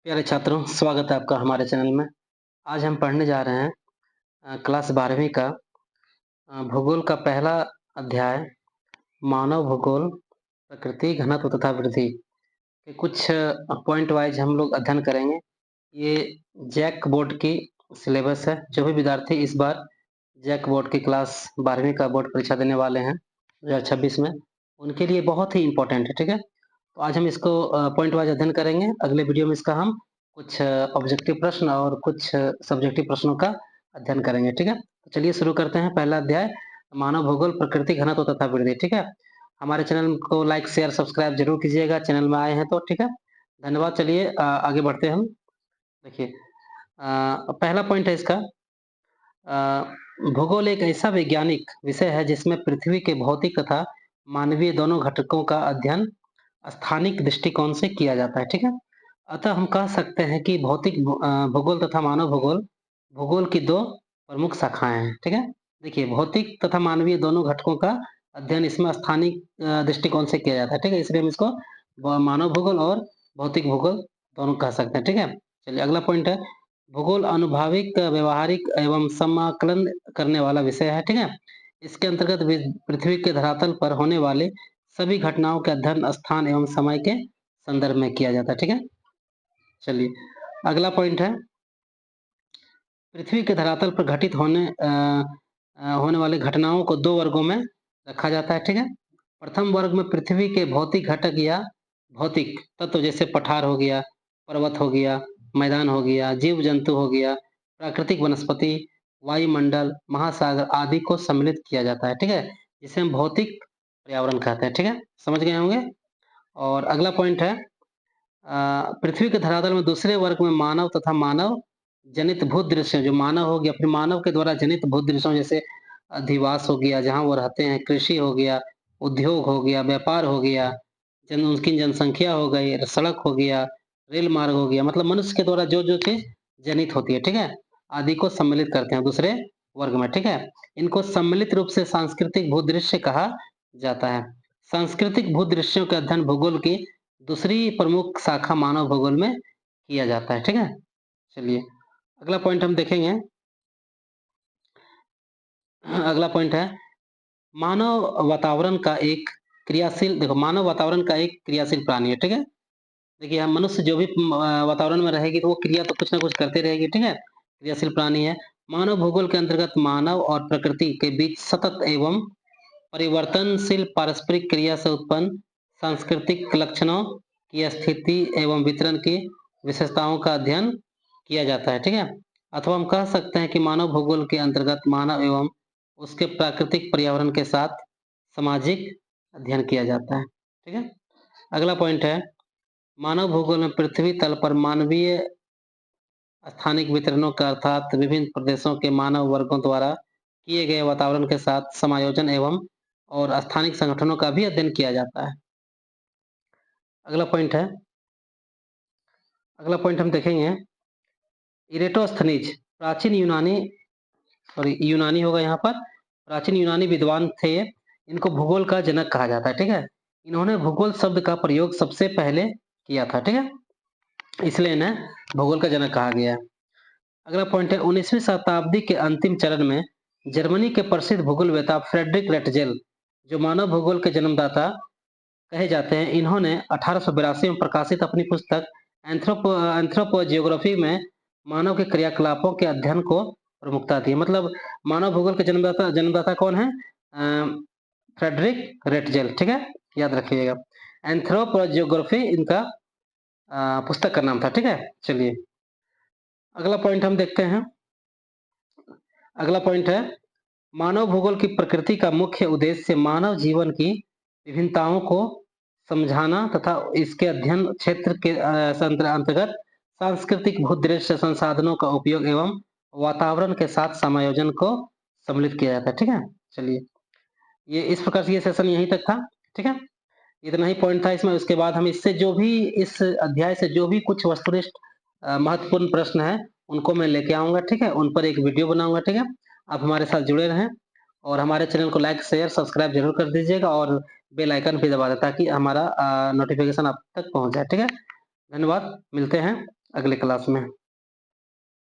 प्यारे छात्रों, स्वागत है आपका हमारे चैनल में। आज हम पढ़ने जा रहे हैं क्लास 12वीं का भूगोल का पहला अध्याय मानव भूगोल, प्रकृति, घनत्व तथा वृद्धि के कुछ पॉइंट वाइज हम लोग अध्ययन करेंगे। ये जैक बोर्ड की सिलेबस है। जो भी विद्यार्थी इस बार जैक बोर्ड की क्लास 12वीं का बोर्ड परीक्षा देने वाले हैं 2026 में, उनके लिए बहुत ही इम्पोर्टेंट है, ठीक है? तो आज हम इसको पॉइंट वाइज अध्ययन करेंगे। अगले वीडियो में इसका हम कुछ ऑब्जेक्टिव प्रश्न और कुछ सब्जेक्टिव प्रश्नों का अध्ययन करेंगे, ठीक है? तो चलिए शुरू करते हैं। पहला अध्याय मानव भूगोल, प्रकृति, घनत्व तथा वृद्धि, ठीक है? हमारे चैनल को लाइक, शेयर, सब्सक्राइब जरूर कीजिएगा, चैनल में आए हैं तो, ठीक है? धन्यवाद। चलिए आगे बढ़ते हैं हम। देखिए पहला पॉइंट है इसका भूगोल एक ऐसा वैज्ञानिक विषय है जिसमें पृथ्वी के भौतिक तथा मानवीय दोनों घटकों का अध्ययन स्थानिक दृष्टिकोण से किया जाता है, ठीक है? अतः हम कह सकते हैं कि भौतिक भूगोल तथा मानव भूगोल, भूगोल की दो प्रमुख शाखाएं हैं, ठीक है? देखिए भौतिक तथा मानवीय दोनों घटकों का अध्ययन इसमें स्थानिक दृष्टिकोण से किया जाता है, ठीक है? इसलिए हम इसको मानव भूगोल और भौतिक भूगोल दोनों कह सकते हैं, ठीक है? चलिए अगला पॉइंट है भूगोल अनुभाविक, व्यवहारिक एवं समाकलन करने वाला विषय है, ठीक है? इसके अंतर्गत पृथ्वी के धरातल पर होने वाले सभी घटनाओं का अध्ययन स्थान एवं समय के संदर्भ में किया जाता है, ठीक है? चलिए अगला पॉइंट है पृथ्वी के धरातल पर घटित होने वाले घटनाओं को दो वर्गों में रखा जाता है, ठीक है? प्रथम वर्ग में पृथ्वी के भौतिक घटक या भौतिक तत्व जैसे पठार हो गया, पर्वत हो गया, मैदान हो गया, जीव जंतु हो गया, प्राकृतिक वनस्पति, वायुमंडल, महासागर आदि को सम्मिलित किया जाता है, ठीक है? जिसे हम भौतिक पर्यावरण कहते हैं, ठीक है? समझ गए होंगे। और अगला पॉइंट है पृथ्वी के धरातल में दूसरे वर्ग में मानव तथा मानव जनित भूत दृश्य, जो मानव हो गया, फिर मानव के द्वारा जनित भूत दृश्यों जैसे अधिवास हो गया, जहाँ वो रहते हैं, कृषि हो गया, उद्योग हो गया, व्यापार हो गया, उनकी जनसंख्या हो गई, सड़क हो गया, रेल मार्ग हो गया, मतलब मनुष्य के द्वारा जो जो चीज जनित होती है, ठीक है, आदि को सम्मिलित करते हैं दूसरे वर्ग में, ठीक है? इनको सम्मिलित रूप से सांस्कृतिक भूदृश्य कहा जाता है। सांस्कृतिक भूदृश्यों के अध्ययन भूगोल की दूसरी प्रमुख शाखा मानव भूगोल में किया जाता है, ठीक है? चलिए अगला पॉइंट हम देखेंगे। अगला पॉइंट है मानव वातावरण का एक क्रियाशील, देखो मानव वातावरण का एक क्रियाशील प्राणी है, ठीक है? देखिए हम मनुष्य जो भी वातावरण में रहेगी तो वो क्रिया तो कुछ ना कुछ करते रहेगी, ठीक है? क्रियाशील प्राणी है। मानव भूगोल के अंतर्गत मानव और प्रकृति के बीच सतत एवं परिवर्तनशील पारस्परिक क्रिया से उत्पन्न सांस्कृतिक लक्षणों की स्थिति एवं वितरण की विशेषताओं का अध्ययन किया जाता है, ठीक है? अथवा हम कह सकते हैं कि मानव भूगोल के अंतर्गत मानव एवं उसके प्राकृतिक पर्यावरण के साथ सामाजिक अध्ययन किया जाता है, ठीक है? अगला पॉइंट है मानव भूगोल में पृथ्वी तल पर मानवीय स्थानिक वितरणों का अर्थात विभिन्न प्रदेशों के मानव वर्गों द्वारा किए गए वातावरण के साथ समायोजन एवं और स्थानिक संगठनों का भी अध्ययन किया जाता है। अगला पॉइंट है अगला पॉइंट हम देखेंगे इरेटोस्थनीज प्राचीन यूनानी, सॉरी यूनानी होगा यहाँ पर, प्राचीन यूनानी विद्वान थे। इनको भूगोल का जनक कहा जाता है, ठीक है? इन्होंने भूगोल शब्द का प्रयोग सबसे पहले किया था, ठीक है? इसलिए इन्हें भूगोल का जनक कहा गया है। अगला पॉइंट है 19वीं शताब्दी के अंतिम चरण में जर्मनी के प्रसिद्ध भूगोलवेत्ता फ्रेडरिक रेटजेल, जो मानव भूगोल के जन्मदाता कहे जाते हैं, इन्होंने 1882 में प्रकाशित अपनी पुस्तक एंथ्रोपोजियोग्राफी में मानव के क्रियाकलापों के अध्ययन को प्रमुखता दी। मतलब मानव भूगोल के जन्मदाता जन्मदाता कौन है? फ्रेडरिक रेटजेल, ठीक है? याद रखिएगा। एंथ्रोपोजियोग्राफी इनका पुस्तक का नाम था, ठीक है? चलिए अगला पॉइंट हम देखते हैं। अगला पॉइंट है मानव भूगोल की प्रकृति का मुख्य उद्देश्य मानव जीवन की विभिन्नताओं को समझाना तथा इसके अध्ययन क्षेत्र के अंतर्गत सांस्कृतिक भूदृश्य संसाधनों का उपयोग एवं वातावरण के साथ समायोजन को सम्मिलित किया जाता है, ठीक है? चलिए ये इस प्रकार से ये सेशन यहीं तक था, ठीक है? इतना ही पॉइंट था इसमें। उसके बाद हम इससे जो भी इस अध्याय से जो भी कुछ वस्तुनिष्ठ महत्वपूर्ण प्रश्न है उनको मैं लेके आऊंगा, ठीक है? उन पर एक वीडियो बनाऊंगा, ठीक है? आप हमारे साथ जुड़े रहें और हमारे चैनल को लाइक, शेयर, सब्सक्राइब जरूर कर दीजिएगा और बेल आइकन भी दबा दें ताकि हमारा नोटिफिकेशन आप तक पहुंच जाए, ठीक है? धन्यवाद, मिलते हैं अगले क्लास में।